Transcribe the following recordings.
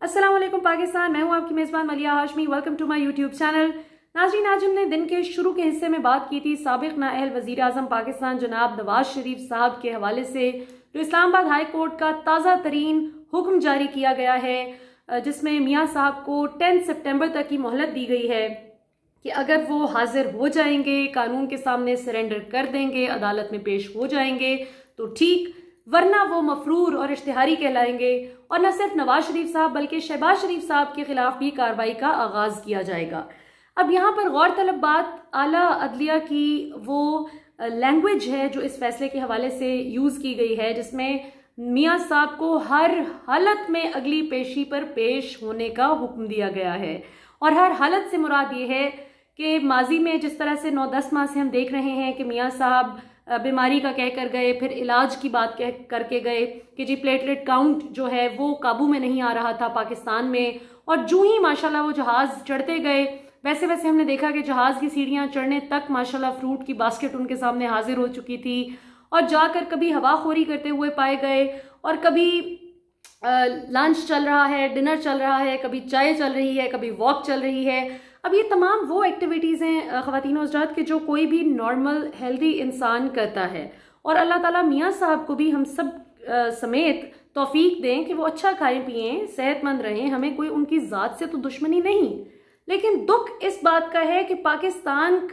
अस्सलाम वालेकुम पाकिस्तान, मैं हूं आपकी मेज़बान Maliya Hashmi. Welcome to my YouTube channel. नाज़रीन, आज हमने दिन के शुरू के हिस्से में बात की थी साबिक नाअहल वज़ीर आज़म पाकिस्तान जनाब नवाज शरीफ साहब के हवाले से, जो इस्लामाबाद हाई कोर्ट का ताज़ा तरीन हुक्म जारी किया गया है, जिसमें मियाँ साहब को 10 सितंबर तक की मोहलत दी गई है कि अगर वो हाजिर हो जाएंगे, कानून के सामने सरेंडर कर देंगे, अदालत में पेश हो जाएंगे तो ठीक, वरना वो मफरूर और इश्तिहारी कहलाएंगे और न सिर्फ नवाज शरीफ साहब बल्कि शहबाज शरीफ साहब के खिलाफ भी कार्रवाई का आगाज किया जाएगा। अब यहाँ पर गौर तलब बात आला अदलिया की वो लैंग्वेज है जो इस फैसले के हवाले से यूज की गई है, जिसमें मियाँ साहब को हर हालत में अगली पेशी पर पेश होने का हुक्म दिया गया है। और हर हालत से मुराद ये है कि माजी में जिस तरह से 9-10 माह से हम देख रहे हैं कि मियाँ साहब बीमारी का कह कर गए, फिर इलाज की बात कह करके गए कि जी प्लेटलेट काउंट जो है वो काबू में नहीं आ रहा था पाकिस्तान में, और जो ही माशाल्लाह वो जहाज चढ़ते गए वैसे वैसे हमने देखा कि जहाज की सीढ़ियां चढ़ने तक माशाल्लाह फ्रूट की बास्केट उनके सामने हाजिर हो चुकी थी, और जाकर कभी हवाखोरी करते हुए पाए गए और कभी लंच चल रहा है, डिनर चल रहा है, कभी चाय चल रही है, कभी वॉक चल रही है। अब ये तमाम वो एक्टिविटीज़ हैं ख़वातीन और हज़रात कि जो कोई भी नॉर्मल हेल्दी इंसान करता है, और अल्लाह ताला मियाँ साहब को भी हम सब समेत तौफीक दें कि वो अच्छा खाएं पिएं, सेहतमंद रहें। हमें कोई उनकी ज़ात से तो दुश्मनी नहीं, लेकिन दुख इस बात का है कि पाकिस्तान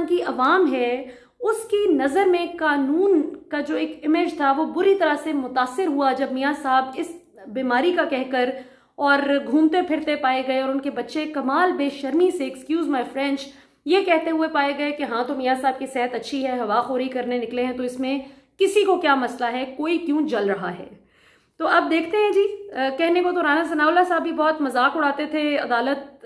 की अवाम है उसकी नज़र में कानून का जो एक इमेज था वो बुरी तरह से मुतासिर हुआ जब मियाँ साहब इस बीमारी का कहकर और घूमते फिरते पाए गए, और उनके बच्चे कमाल बेशर्मी से, एक्सक्यूज माय फ्रेंच, ये कहते हुए पाए गए कि हाँ तो मियाँ साहब की सेहत अच्छी है, हवाखोरी करने निकले हैं तो इसमें किसी को क्या मसला है, कोई क्यों जल रहा है। तो अब देखते हैं जी। कहने को तो राना सनाउल्लाह साहब भी बहुत मजाक उड़ाते थे अदालत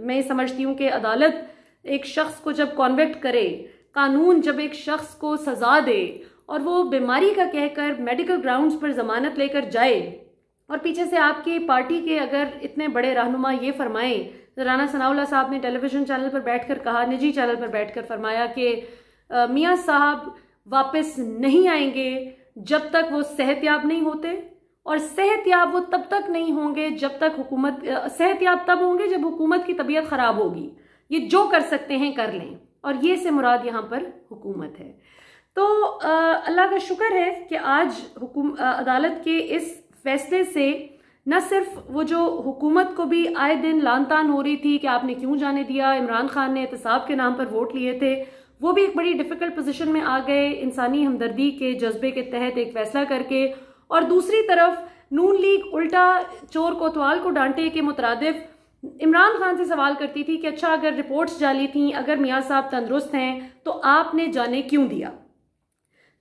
मैं समझती हूँ कि अदालत एक शख्स को जब कॉन्विक्ट करे, कानून जब एक शख्स को सजा दे और वो बीमारी का कहकर मेडिकल ग्राउंड्स पर जमानत लेकर जाए, और पीछे से आपकी पार्टी के अगर इतने बड़े रहनुमा ये फरमाएं, तो राना सनाउल्लाह साहब ने टेलीविजन चैनल पर बैठकर कहा, निजी चैनल पर बैठकर फरमाया कि मियाँ साहब वापस नहीं आएंगे जब तक वो सेहतयाब नहीं होते, और सेहतयाब वो तब तक नहीं होंगे जब तक सेहतयाब तब होंगे जब हुकूमत की तबीयत खराब होगी। ये जो कर सकते हैं कर लें, और ये से मुराद यहाँ पर हुकूमत है। तो अल्लाह का शुक्र है कि आज अदालत के इस फैसले से न सिर्फ वो जो हुकूमत को भी आए दिन लान तान हो रही थी कि आपने क्यों जाने दिया, इमरान खान ने एहतसाब के नाम पर वोट लिए थे, वो भी एक बड़ी डिफिकल्ट पोजीशन में आ गए इंसानी हमदर्दी के जज्बे के तहत एक फैसला करके, और दूसरी तरफ नून लीग उल्टा चोर कोतवाल को डांटे के मुतरादिफ इमरान खान से सवाल करती थी कि अच्छा अगर रिपोर्ट्स जाली थी, अगर मियाँ साहब तंदुरुस्त हैं तो आपने जाने क्यों दिया।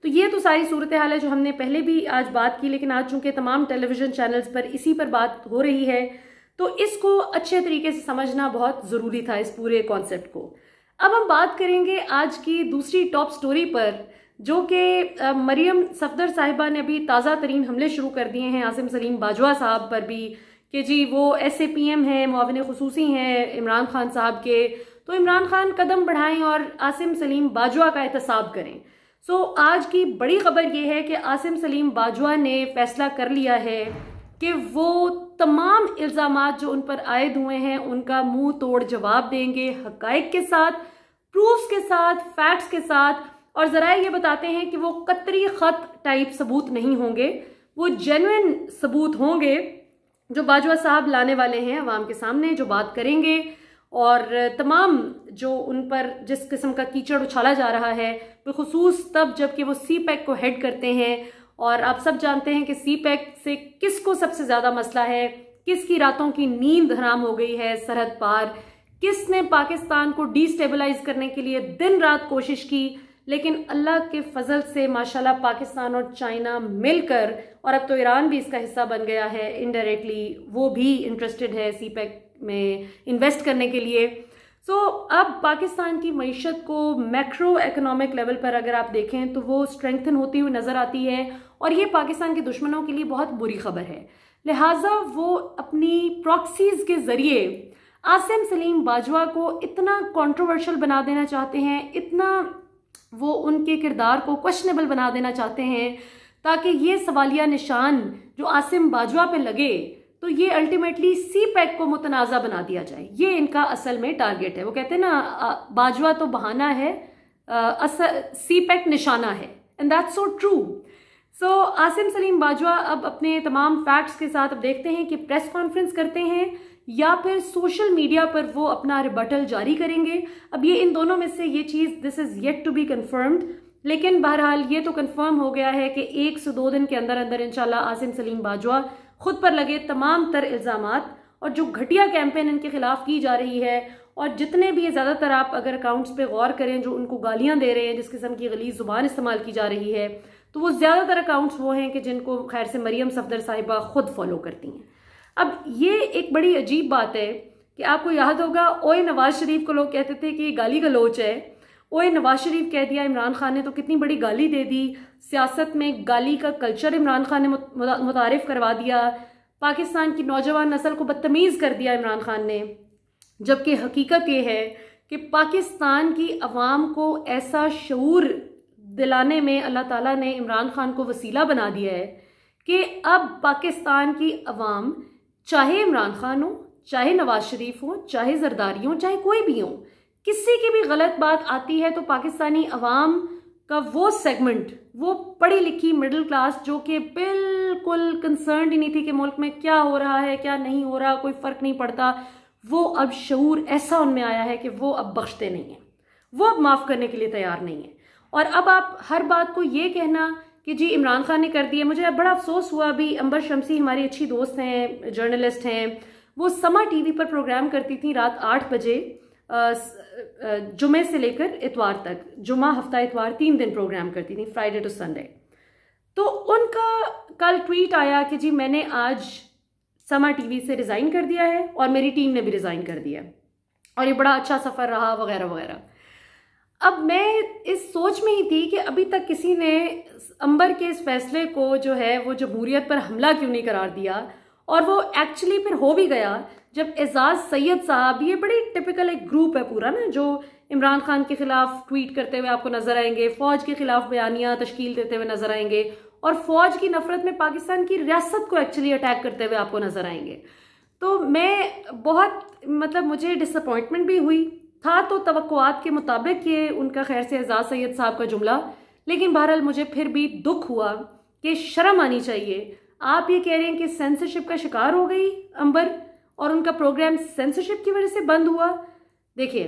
तो ये तो सारी सूरत हाल है जो हमने पहले भी आज बात की, लेकिन आज चूंकि तमाम टेलीविजन चैनल्स पर इसी पर बात हो रही है तो इसको अच्छे तरीके से समझना बहुत ज़रूरी था, इस पूरे कॉन्सेप्ट को। अब हम बात करेंगे आज की दूसरी टॉप स्टोरी पर, जो कि मरियम सफदर साहिबा ने अभी ताज़ा तरीन हमले शुरू कर दिए हैं आसिम सलीम बाजवा साहब पर भी कि जी वो SAPM हैं, मुआविन खुसूसी हैं इमरान खान साहब के, तो इमरान खान कदम बढ़ाएं और आसिम सलीम बाजवा का एहतसाब करें। आज की बड़ी खबर यह है कि आसिम सलीम बाजवा ने फैसला कर लिया है कि वो तमाम इल्ज़ामात जो उन पर आयद हुए हैं उनका मुंह तोड़ जवाब देंगे, हक़ाइक़ के साथ, प्रूफ्स के साथ, फैक्ट्स के साथ, और ज़रा ये बताते हैं कि वो कतरी ख़त टाइप सबूत नहीं होंगे, वो जेन्युइन सबूत होंगे जो बाजवा साहब लाने वाले हैं अवाम के सामने, जो बात करेंगे। और तमाम जो उन पर जिस किस्म का कीचड़ उछाला जा रहा है, बिखुसूस तब जबकि वो CPEC को हेड करते हैं, और आप सब जानते हैं कि CPEC से किसको सबसे ज़्यादा मसला है, किसकी रातों की नींद हराम हो गई है सरहद पार, किसने पाकिस्तान को डिस्टेबलाइज करने के लिए दिन रात कोशिश की, लेकिन अल्लाह के फजल से माशाल्लाह पाकिस्तान और चाइना मिलकर, और अब तो ईरान भी इसका हिस्सा बन गया है इनडायरेक्टली, वो भी इंटरेस्टेड है CPEC में इन्वेस्ट करने के लिए। अब पाकिस्तान की मईशत को मैक्रो इकोनॉमिक लेवल पर अगर आप देखें तो वो स्ट्रेंथन होती हुई नजर आती है, और ये पाकिस्तान के दुश्मनों के लिए बहुत बुरी खबर है। लिहाजा वो अपनी प्रॉक्सीज के जरिए आसिम सलीम बाजवा को इतना कंट्रोवर्शियल बना देना चाहते हैं, इतना वो उनके किरदार को क्वेश्चनेबल बना देना चाहते हैं, ताकि ये सवालिया निशान जो आसिम बाजवा पे लगे तो ये अल्टीमेटली CPEC को मुतनाज़ा बना दिया जाए, ये इनका असल में टारगेट है। वो कहते हैं ना बाजवा तो बहाना है, CPEC निशाना है, एंड दैट्स सो ट्रू। सो आसिम सलीम बाजवा अब अपने तमाम फैक्ट्स के साथ अब देखते हैं कि प्रेस कॉन्फ्रेंस करते हैं या फिर सोशल मीडिया पर वो अपना रिबटल जारी करेंगे। अब ये इन दोनों में से ये चीज़, this is yet to be confirmed, लेकिन बहरहाल ये तो कन्फर्म हो गया है कि 1 से 2 दिन के अंदर अंदर इंशाल्लाह आसिम सलीम बाजवा खुद पर लगे तमाम तर इल्ज़ामात और जो घटिया कैंपेन इनके खिलाफ की जा रही है, और जितने भी ज़्यादातर आप अगर अकाउंट्स पे गौर करें जो उनको गालियां दे रहे हैं, जिस किस्म की गलीज़ ज़ुबान इस्तेमाल की जा रही है, तो वो ज़्यादातर अकाउंट्स वो हैं कि जिनको खैर से मरियम सफदर साहिबा खुद फॉलो करती हैं। अब ये एक बड़ी अजीब बात है कि आपको याद होगा ओए नवाज शरीफ को लोग कहते थे कि ये गाली गलोच है, ओए नवाज शरीफ कह दिया, इमरान खान ने तो कितनी बड़ी गाली दे दी, सियासत में गाली का कल्चर इमरान खान ने मुतारिफ करवा दिया, पाकिस्तान की नौजवान नस्ल को बदतमीज़ कर दिया इमरान खान ने। जबकि हकीकत ये है कि पाकिस्तान की अवाम को ऐसा शऊर दिलाने में अल्लाह ताला ने इमरान खान को वसीला बना दिया है कि अब पाकिस्तान की अवाम, चाहे इमरान खान हो, चाहे नवाज शरीफ हो, चाहे जरदारी हो, चाहे कोई भी हो, किसी की भी गलत बात आती है तो पाकिस्तानी अवाम का वो सेगमेंट, वो पढ़ी लिखी मिडिल क्लास जो कि बिल्कुल कंसर्न ही नहीं थी कि मुल्क में क्या हो रहा है क्या नहीं हो रहा, कोई फर्क नहीं पड़ता, वो अब शऊर ऐसा उनमें आया है कि वो अब बख्शते नहीं हैं, वो अब माफ़ करने के लिए तैयार नहीं है। और अब आप हर बात को ये कहना कि जी इमरान खान ने कर दिया, मुझे अब बड़ा अफसोस हुआ। अभी अंबर शमसी हमारी अच्छी दोस्त हैं, जर्नलिस्ट हैं, वो समा टीवी पर प्रोग्राम करती थी रात 8 बजे जुमे से लेकर इतवार तक, जुमा हफ्ता इतवार 3 दिन प्रोग्राम करती थी, फ्राइडे टू संडे। तो उनका कल ट्वीट आया कि जी मैंने आज समा टीवी से रिज़ाइन कर दिया है और मेरी टीम ने भी रिज़ाइन कर दिया और ये बड़ा अच्छा सफ़र रहा वगैरह वगैरह। अब मैं इस सोच में ही थी कि अभी तक किसी ने अंबर के इस फैसले को जो है वो जमहूरियत पर हमला क्यों नहीं करार दिया, और वो एक्चुअली फिर हो भी गया जब एजाज सैयद साहब, ये बड़ी टिपिकल एक ग्रुप है पूरा ना, जो इमरान खान के खिलाफ ट्वीट करते हुए आपको नजर आएंगे, फौज के खिलाफ बयानियां तश्कील देते हुए नजर आएंगे और फौज की नफरत में पाकिस्तान की रियासत को एक्चुअली अटैक करते हुए आपको नजर आएंगे। तो मैं बहुत मुझे डिसअपॉइंटमेंट भी हुई, था तो तवक्कुआत के मुताबिक ये उनका खैर से एजाज सैयद साहब का जुमला, लेकिन बहरहाल मुझे फिर भी दुख हुआ कि शर्म आनी चाहिए। आप ये कह रहे हैं कि सेंसरशिप का शिकार हो गई अंबर और उनका प्रोग्राम सेंसरशिप की वजह से बंद हुआ। देखिए,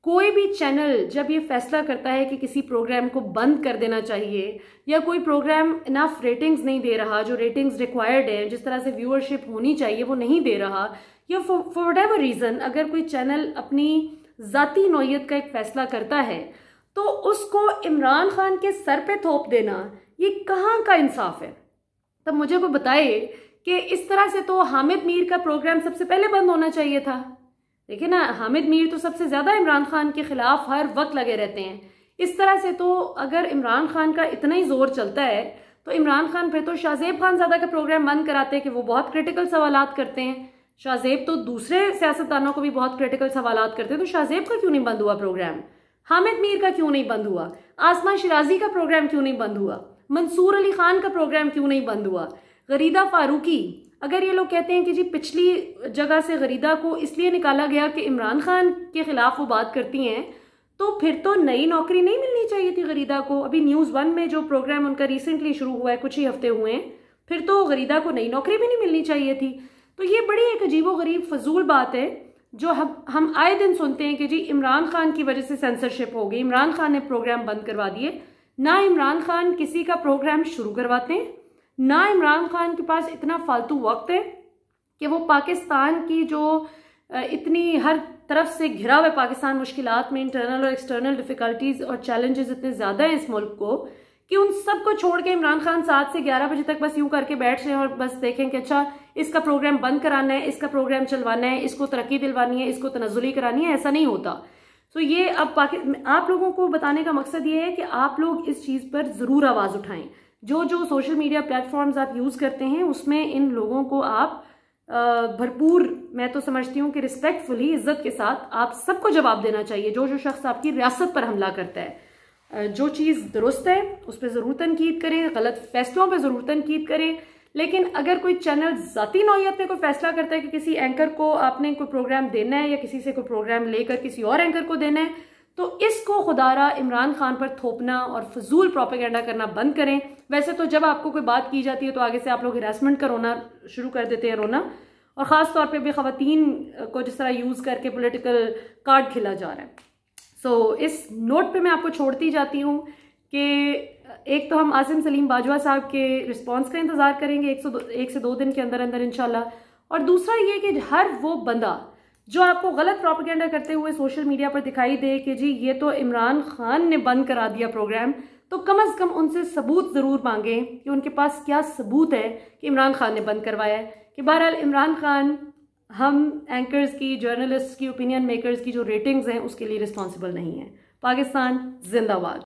कोई भी चैनल जब ये फैसला करता है कि किसी प्रोग्राम को बंद कर देना चाहिए या कोई प्रोग्राम इनफ रेटिंग्स नहीं दे रहा, जो रेटिंग्स रिक्वायर्ड है, जिस तरह से व्यूअरशिप होनी चाहिए वो नहीं दे रहा, या फॉर व्हाटएवर रीजन अगर कोई चैनल अपनी ज़ाती नौयत का एक फैसला करता है तो उसको इमरान खान के सर पे थोप देना ये कहाँ का इंसाफ है। तब मुझे कोई बताए कि इस तरह से तो हामिद मीर का प्रोग्राम सबसे पहले बंद होना चाहिए था। देखिए ना, हामिद मीर तो सबसे ज़्यादा इमरान खान के खिलाफ हर वक्त लगे रहते हैं। इस तरह से तो अगर इमरान खान का इतना ही जोर चलता है तो इमरान खान फिर तो शाहजेब खानज़ादा का प्रोग्राम बंद कराते हैं कि वो बहुत क्रिटिकल सवालात करते हैं। शाहजेब तो दूसरे सियासतदानों को भी बहुत क्रिटिकल सवालात करते हैं, तो शाहजेब का क्यों नहीं बंद हुआ प्रोग्राम? हामिद मीर का क्यों नहीं बंद हुआ? आसमा शिराजी का प्रोग्राम क्यों नहीं बंद हुआ? मंसूर अली खान का प्रोग्राम क्यों नहीं बंद हुआ? गरीदा फारूकी, अगर ये लोग कहते हैं कि जी पिछली जगह से गरीदा को इसलिए निकाला गया कि इमरान खान के खिलाफ वो बात करती हैं, तो फिर तो नई नौकरी नहीं मिलनी चाहिए थी गरीदा को। अभी न्यूज़ 1 में जो प्रोग्राम उनका रिसेंटली शुरू हुआ है, कुछ ही हफ्ते हुए हैं, फिर तो गरीदा को नई नौकरी भी नहीं मिलनी चाहिए थी। तो ये बड़ी एक अजीबो गरीब फजूल बात है जो हम आए दिन सुनते हैं कि जी इमरान खान की वजह से सेंसरशिप हो गई, इमरान खान ने प्रोग्राम बंद करवा दिए। ना इमरान खान किसी का प्रोग्राम शुरू करवाते हैं, ना इमरान खान के पास इतना फालतू वक्त है कि वो पाकिस्तान की जो इतनी हर तरफ से घिरा हुआ पाकिस्तान मुश्किलात में, इंटरनल और एक्सटर्नल डिफिकल्टीज और चैलेंजेस इतने ज़्यादा हैं इस मुल्क को कि उन सबको छोड़ के इमरान खान 7 से 11 बजे तक बस यूं करके बैठ रहे हैं और बस देखें कि अच्छा इसका प्रोग्राम बंद कराना है, इसका प्रोग्राम चलवाना है, इसको तरक्की दिलवानी है, इसको तनज़्ज़ुली करानी है। ऐसा नहीं होता। तो ये अब आप लोगों को बताने का मकसद ये है कि आप लोग इस चीज़ पर ज़रूर आवाज़ उठाएं। जो जो सोशल मीडिया प्लेटफॉर्म्स आप यूज़ करते हैं उसमें इन लोगों को आप भरपूर, मैं तो समझती हूँ कि रिस्पेक्टफुली, इज्जत के साथ आप सबको जवाब देना चाहिए। जो जो शख्स आपकी रियासत पर हमला करता है, जो चीज़ दुरुस्त है उस पर ज़रूर तनकीद करें, गलत फैसलों पर ज़रूर तनकीद करें, लेकिन अगर कोई चैनल ज़ाती नौयत में कोई फैसला करता है कि किसी एंकर को आपने कोई प्रोग्राम देना है या किसी से कोई प्रोग्राम लेकर किसी और एंकर को देना है, तो इसको खुदारा इमरान खान पर थोपना और फजूल प्रोपेगेंडा करना बंद करें। वैसे तो जब आपको कोई बात की जाती है तो आगे से आप लोग हिरासमेंट का रोना शुरू कर देते हैं, रोना, और ख़ास तौर पे भी ख़वातीन को जिस तरह यूज़ करके पॉलिटिकल कार्ड खेला जा रहा है। सो इस नोट पे मैं आपको छोड़ती जाती हूँ कि एक तो हम आसिम सलीम बाजवा साहब के रिस्पांस का इंतज़ार करेंगे 1 से 2 दिन के अंदर अंदर इंशाल्लाह, और दूसरा ये कि हर वो बंदा जो आपको गलत प्रोपेगेंडा करते हुए सोशल मीडिया पर दिखाई दे कि जी ये तो इमरान खान ने बंद करा दिया प्रोग्राम, तो कम अज़ कम उनसे सबूत ज़रूर मांगें कि उनके पास क्या सबूत है कि इमरान खान ने बंद करवाया है। कि बहरहाल इमरान खान हम एंकर्स की, जर्नलिस्ट की, ओपिनियन मेकर्स की जो रेटिंग्स हैं उसके लिए रिस्पॉन्सिबल नहीं है। पाकिस्तान जिंदाबाद।